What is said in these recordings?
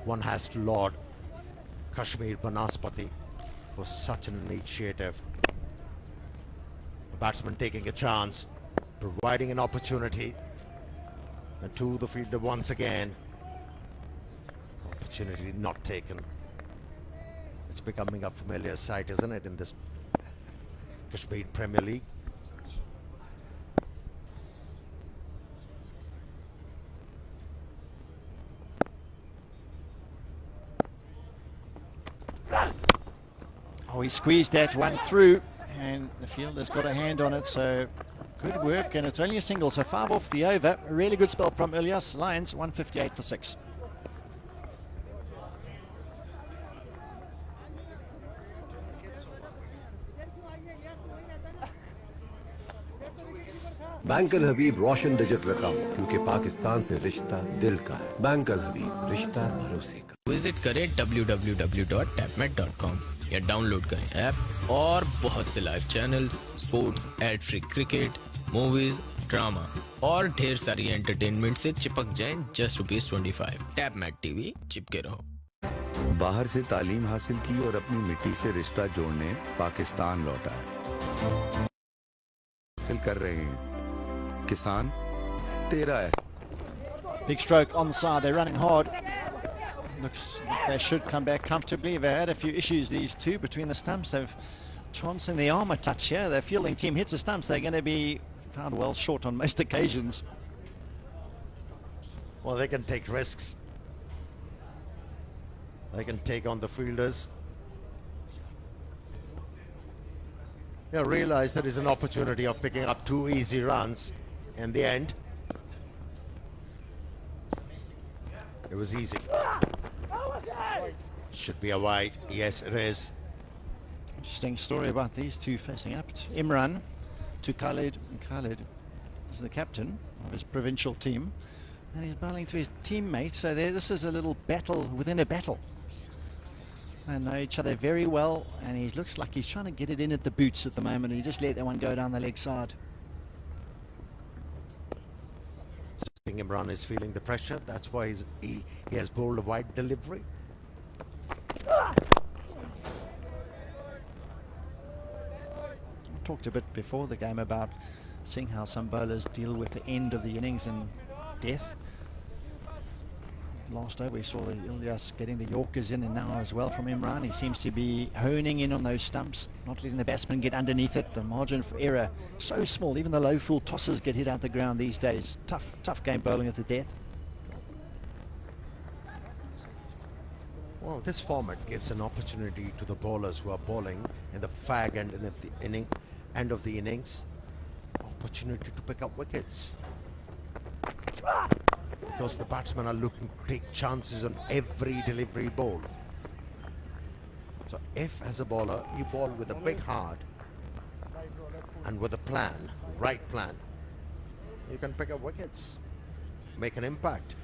One has to laud Kashmir Banaspati for such an initiative. A batsman taking a chance, providing an opportunity, and to the fielder once again. Opportunity not taken. It's becoming a familiar sight, isn't it, in this Kashmir Premier League? Oh, he squeezed that one through, and the fielder's got a hand on it, so good work, and it's only a single, so 5 off the over. A really good spell from Ilyas. Lions 158 for 6. Bank Al Habib Roshan digit रकम क्योंकि पाकिस्तान से रिश्ता दिल का है। Bank Al हबीब रिश्ता भरोसे का। विजिट करें www.tapmet.com या डाउनलोड करें ऐप और बहुत से live channels, sports, ad free cricket, movies, drama और ढेर सारी एंटरटेनमेंट से चिपक जाएं जस्ट ₹25। टैपमेट टीवी, चिपके रहो। बाहर से तालीम हासिल की और अपनी मिट्टी से रिश्ता जोड़ने पाकिस्तान लौटा है। हासिल कर रहे हैं किसान तेरा है। Big stroke onside, they're running hard. Looks like they should come back comfortably. They've had a few issues, these two, between the stumps. They've chancing the armour touch here. Their fielding team hits the stumps. They're going to be found well short on most occasions. Well, they can take risks. They can take on the fielders. Yeah, realize there is an opportunity of picking up 2 easy runs in the end. It was easy. Should be a wide. Yes, it is. Interesting story about these two facing up. Imran to Khalid. Khalid is the captain of his provincial team, and he's bowling to his teammate. So this is a little battle within a battle. They know each other very well, and he looks like he's trying to get it in at the boots at the moment. He just let that one go down the leg side. Imran is feeling the pressure. That's why he has bowled a wide delivery. We talked a bit before the game about seeing how some bowlers deal with the end of the innings and death. Last over we saw Ilyas getting the Yorkers in, and now as well from Imran. He seems to be honing in on those stumps, not letting the batsman get underneath it. The margin for error so small. Even the low full tosses get hit out the ground these days. Tough game bowling at the death. Well, this format gives an opportunity to the bowlers who are bowling in the fag end of the end of the innings, opportunity to pick up wickets. Because the batsmen are looking to take chances on every delivery ball. So if as a bowler you bowl with a big heart and with a plan, right plan, you can pick up wickets, make an impact.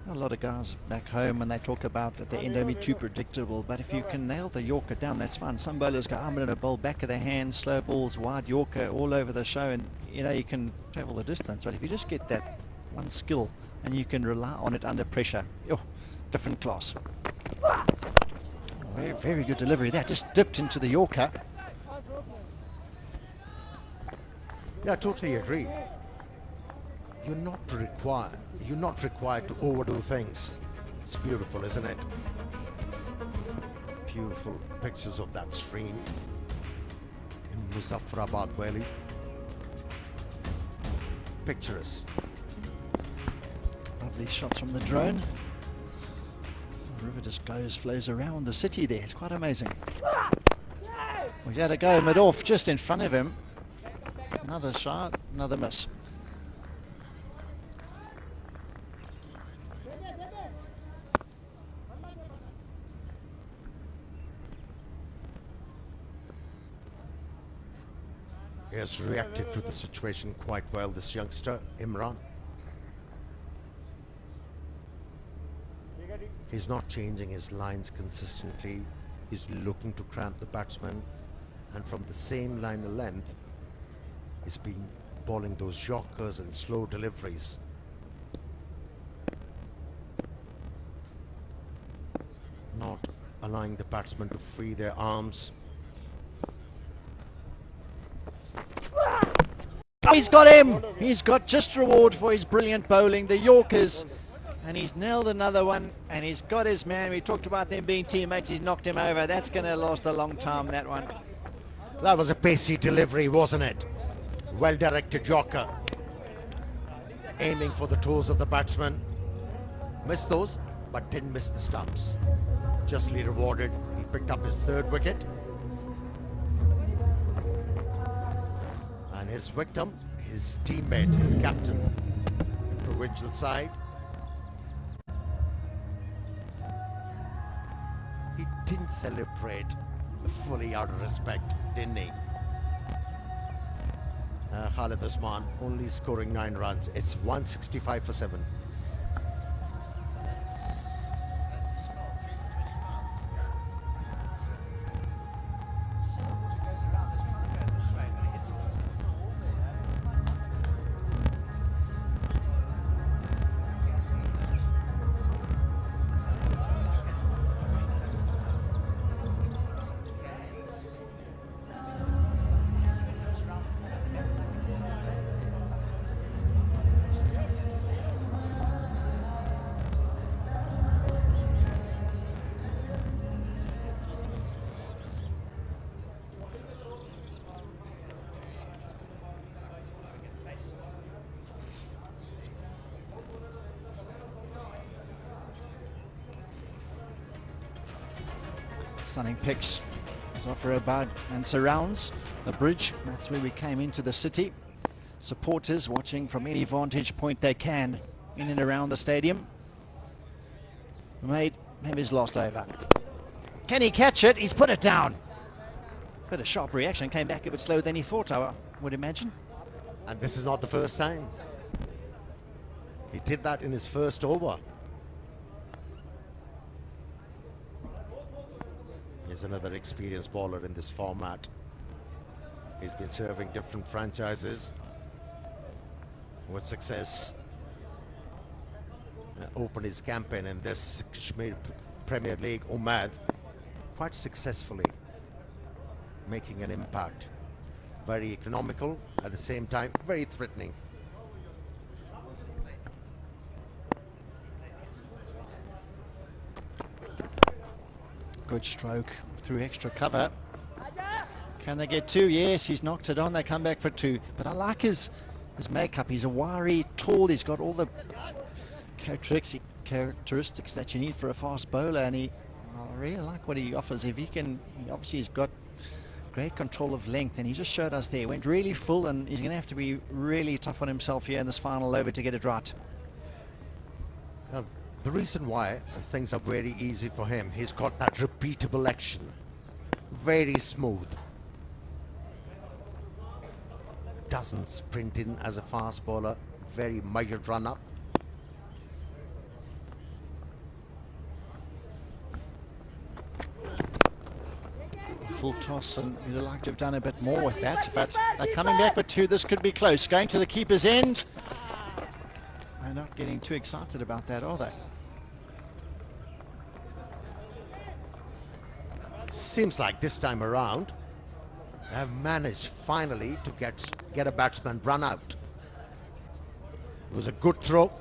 A lot of guys back home, when they talk about at the end, don't be too predictable, but if you can nail the Yorker down, that's fine. Some bowlers go, I'm going to bowl back of the hand, slow balls, wide Yorker all over the show, and you can travel the distance. But if you just get that one skill and you can rely on it under pressure, different class. Very, very good delivery. That just dipped into the Yorker. Yeah, I totally agree. You're not required to overdo things. It's beautiful, isn't it? Beautiful pictures of that stream in Muzaffarabad Valley. Picturesque. Lovely shots from the drone. The river just flows around the city there. It's quite amazing. We had a go mid-off just in front of him. Another shot, another miss. He has reacted to the situation quite well, this youngster, Imran. He's not changing his lines consistently. He's looking to cramp the batsman, and from the same line of length, he's been bowling those Yorkers and slow deliveries. allowing the batsmen to free their arms. He's got him. He's got just reward for his brilliant bowling, the Yorkers. And he's nailed another one, and he's got his man. We talked about them being teammates. He's knocked him over. That's going to last a long time, that one. That was a pacey delivery, wasn't it? Well directed Yorker. Aiming for the toes of the batsman. Missed those, but didn't miss the stumps. Justly rewarded. He picked up his third wicket. And his victim, his teammate, his captain, provincial side. He didn't celebrate fully out of respect, didn't he? Khalid Usman only scoring 9 runs. It's 165 for 7. Stunning picks. Zafar Bagh and surrounds the bridge. That's where we came into the city. Supporters watching from any vantage point they can in and around the stadium. Made maybe his last over. Can he catch it? He's put it down. Bit of sharp reaction. Came back a bit slower than he thought, I would imagine. And this is not the first time. He did that in his first over. He's another experienced bowler in this format. He's been serving different franchises with success. Opened his campaign in this Kashmir Premier League, Umad, quite successfully, making an impact. Very economical, at the same time, very threatening. Good stroke through extra cover. Can they get 2? Yes, he's knocked it on. They come back for 2. But I like his makeup. He's a wiry, tall. He's got all the characteristics that you need for a fast bowler. And I really like what he offers. If he can, obviously he's got great control of length. And he just showed us there. Went really full, and he's going to have to be really tough on himself here in this final over to get it right. The reason why things are very easy for him, he's got that repeatable action. Very smooth. Doesn't sprint in as a fast bowler. Very measured run up. Full toss, and you'd like to have done a bit more with that, but they're coming back for 2. This could be close. Going to the keeper's end. They're not getting too excited about that, are they? Seems like this time around they have managed finally to get a batsman run out. It was a good throw.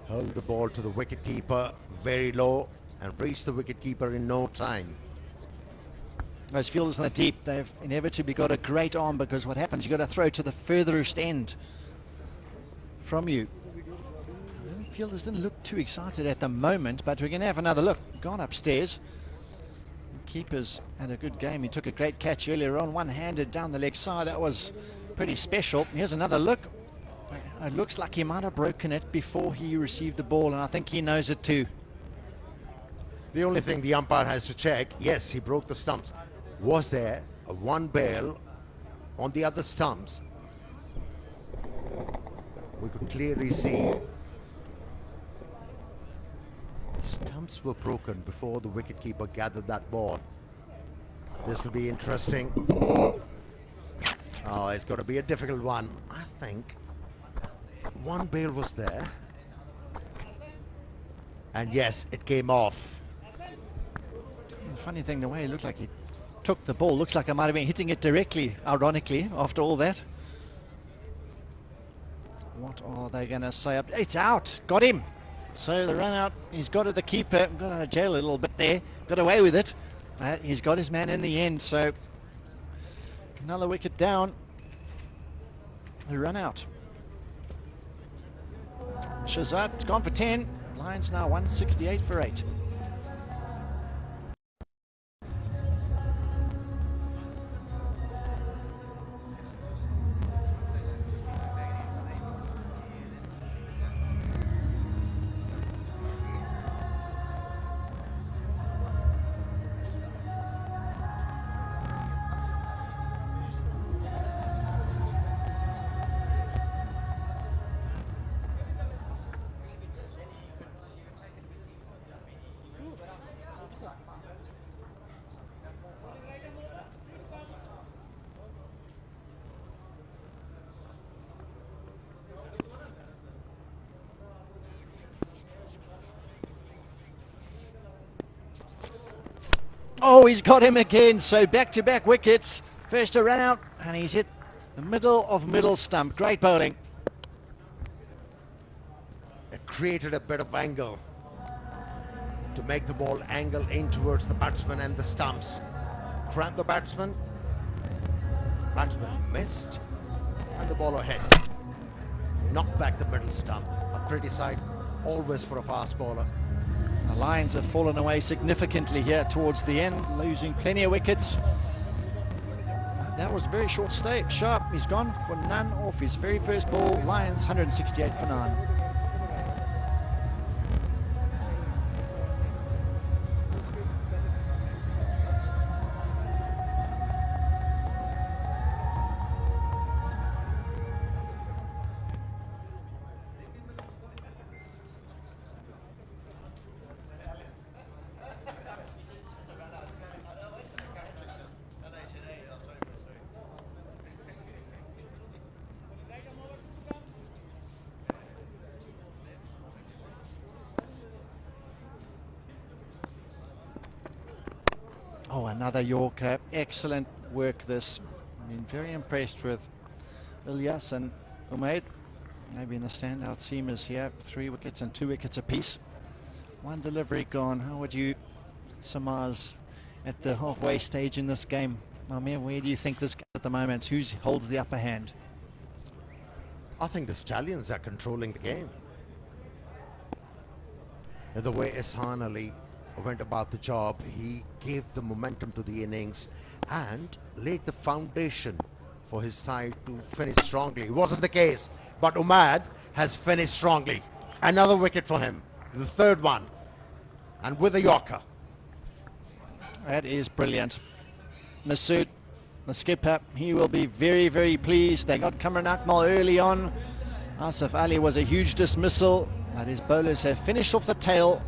Held the ball to the wicketkeeper very low and reached the wicketkeeper in no time. Those fielders in the deep, they've inevitably got a great arm, because what happens, you've got to throw to the furthest end from you. Fielders didn't look too excited at the moment, but we're going to have another look. Gone upstairs. The keeper's had a good game. He took a great catch earlier on, one-handed down the leg side. That was pretty special. Here's another look. It looks like he might have broken it before he received the ball, and I think he knows it too. The only thing the umpire has to check, yes, he broke the stumps. Was there a one bail on the other stumps? We could clearly see the stumps were broken before the wicketkeeper gathered that ball. This will be interesting. Oh, it's got to be a difficult one. I think one bail was there. And yes, it came off. The funny thing, the way it looked like he took the ball, looks like I might have been hitting it directly, ironically, after all that. What are they going to say up? It's out. Got him. So the run out, he's got it, the keeper, got out of jail a little bit there, got away with it. But he's got his man in the end, so another wicket down. The run out. Shazad's gone for 10. Lions now 168 for 8. Oh, he's got him again. So back-to-back wickets. First a run out, and he's hit the middle of middle stump. Great bowling. It created a bit of angle to make the ball angle in towards the batsman and the stumps. Cramped the batsman. Batsman missed, and the bowler hit. Knocked back the middle stump. A pretty sight, always for a fast bowler. The Lions have fallen away significantly here towards the end, losing plenty of wickets. That was a very short stay. Sharp, he's gone for none off his very first ball. Lions 168 for 9. Oh, another Yorker. Excellent work this. I've been very impressed with Ilyas and Umaid. Maybe in the standout seamers here. 3 wickets and 2 wickets apiece. One delivery gone. How would you surmise at the halfway stage in this game? Amir, where do you think this at the moment? Who holds the upper hand? I think the Stallions are controlling the game. The way Ehsan Ali went about the job, he gave the momentum to the innings and laid the foundation for his side to finish strongly. It wasn't the case, but Umad has finished strongly. Another wicket for him, the 3rd one, and with a Yorker. That is brilliant. Masood, the skipper, he will be very, very pleased. They got Kamran Akmal early on. Asif Ali was a huge dismissal, but his bowlers have finished off the tail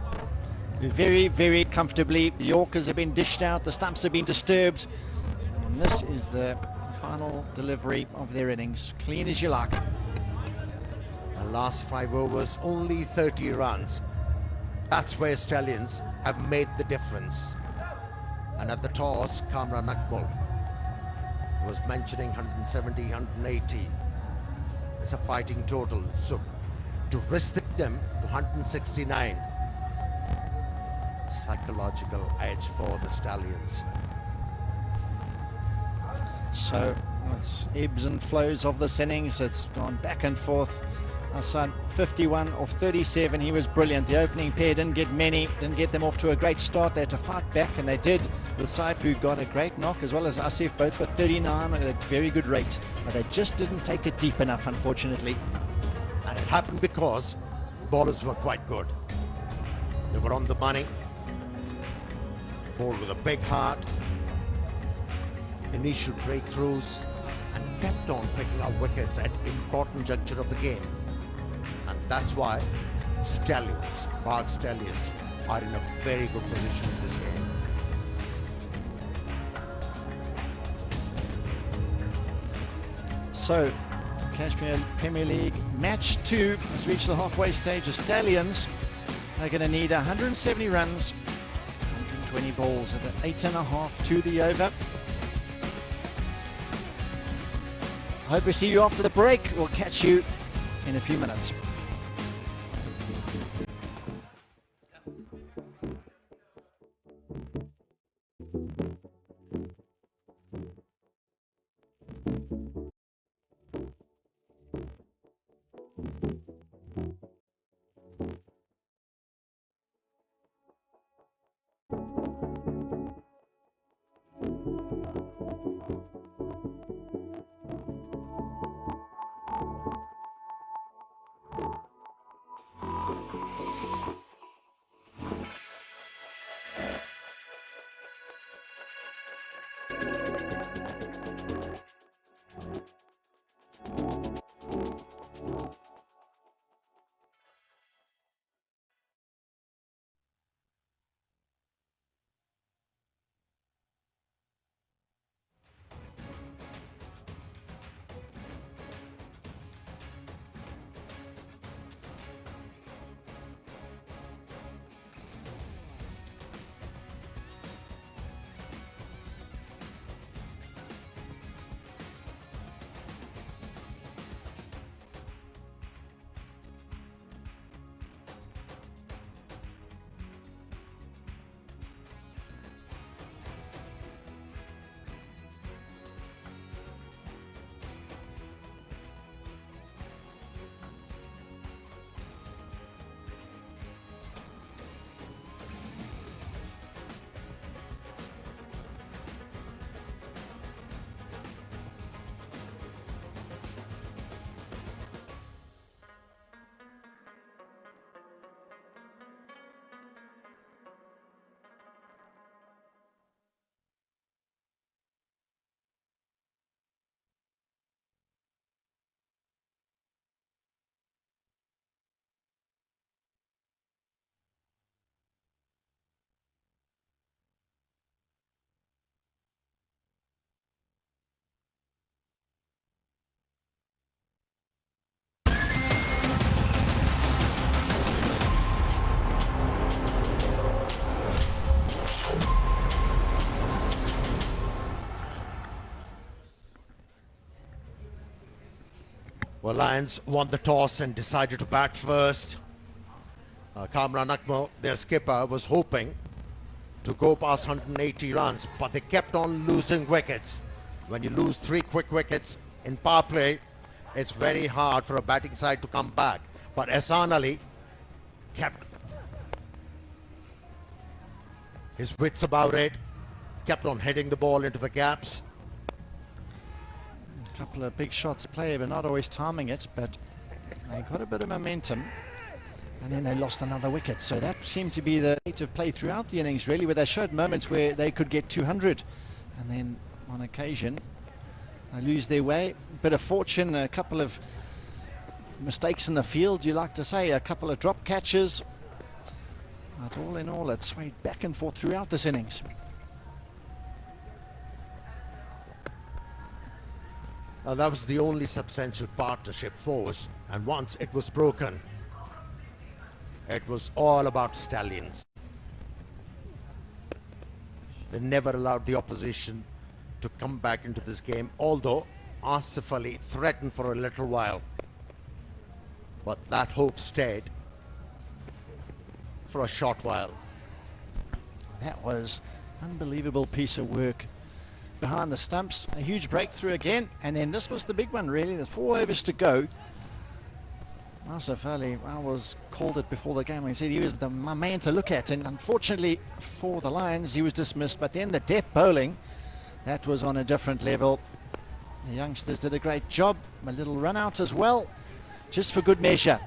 very, very comfortably. The Yorkers have been dished out, the stumps have been disturbed, and this is the final delivery of their innings. Clean as you like. The last 5 overs, only 30 runs. That's where Stallions have made the difference. And at the toss, Kamran Akmal was mentioning 170, 180. It's a fighting total. So to restrict them to 169, psychological edge for the Stallions. So it's ebbs and flows of this innings. It's gone back and forth. Hassan 51 of 37. He was brilliant. The opening pair didn't get many, didn't get them off to a great start. They had to fight back, and they did. With Saif, who got a great knock, as well as Asif, both got 39 at a very good rate, but they just didn't take it deep enough, unfortunately. And it happened because bowlers were quite good. They were on the money. Bowled with a big heart, initial breakthroughs, and kept on picking up wickets at important juncture of the game. And that's why Stallions, Bagh Stallions, are in a very good position in this game. So, Kashmir Premier League match 2 has reached the halfway stage. The Stallions They're going to need 170 runs, 120 balls at 8.5 to the over. I hope we see you after the break. We'll catch you in a few minutes. Well, Lions won the toss and decided to bat first. Kamran Akmal, their skipper, was hoping to go past 180 runs, but they kept on losing wickets. When you lose 3 quick wickets in power play, it's very hard for a batting side to come back. But Ehsan Ali kept his wits about it, kept on heading the ball into the gaps. A couple of big shots played, but not always timing it, but they got a bit of momentum. And then they lost another wicket. So that seemed to be the rate of play throughout the innings, really, where they showed moments where they could get 200. And then on occasion, they lose their way. Bit of fortune, a couple of mistakes in the field, you like to say, a couple of drop catches. But all in all, it swayed back and forth throughout this innings. That was the only substantial partnership force, and once it was broken, it was all about Stallions. They never allowed the opposition to come back into this game, although Asif Ali threatened for a little while. But that hope stayed for a short while. That was an unbelievable piece of work behind the stumps. A huge breakthrough again, and then this was the big one, really. The 4 overs to go. Asif Ali, I was called it before the game. He said he was my man to look at, and unfortunately for the Lions, he was dismissed. But then the death bowling, that was on a different level. The youngsters did a great job. A little run out as well, just for good measure.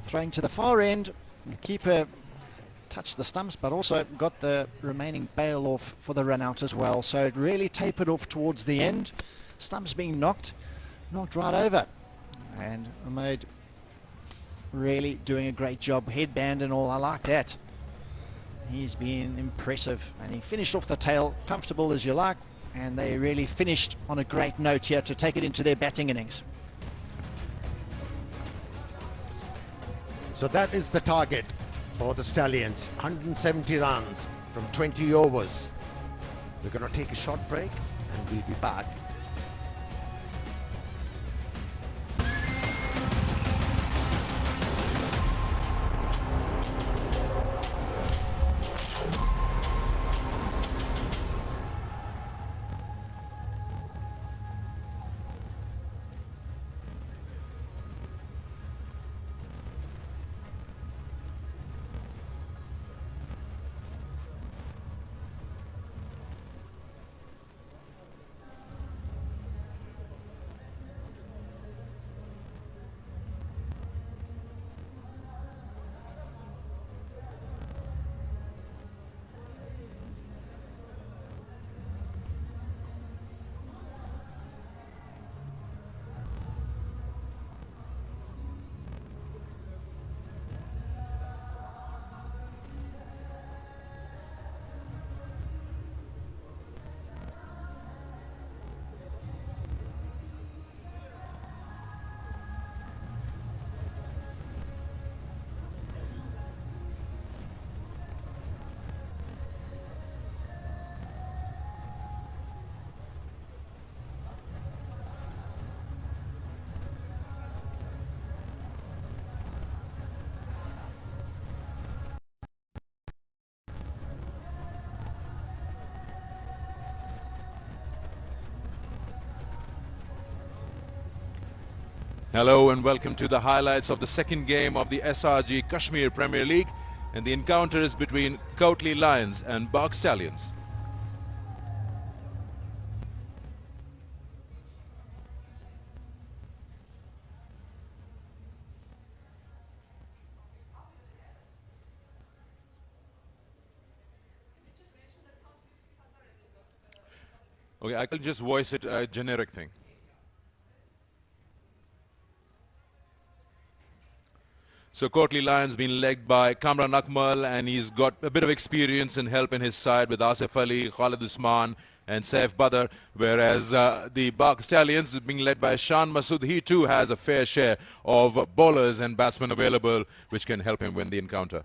Throwing to the far end, the keeper touched the stumps, but also got the remaining bail off for the run out as well. So it really tapered off towards the end. Stumps being knocked right over. And Ahmed really doing a great job, headband and all. I like that. He's been impressive, and he finished off the tail, comfortable as you like, and they really finished on a great note here to take it into their batting innings. So that is the target for the Stallions. 170 runs from 20 overs. We're going to take a short break and we'll be back. Hello and welcome to the highlights of the second game of the SRG Kashmir Premier League, and the encounter is between Kotli Lions and Bagh Stallions. Okay, I can just voice it a generic thing. So Kotli Lions been led by Kamran Akmal, and he's got a bit of experience and help in his side with Asif Ali, Khalid Usman and Saif Badr, whereas the Bagh Stallions is being led by Shan Masood. He too has a fair share of bowlers and batsmen available which can help him win the encounter.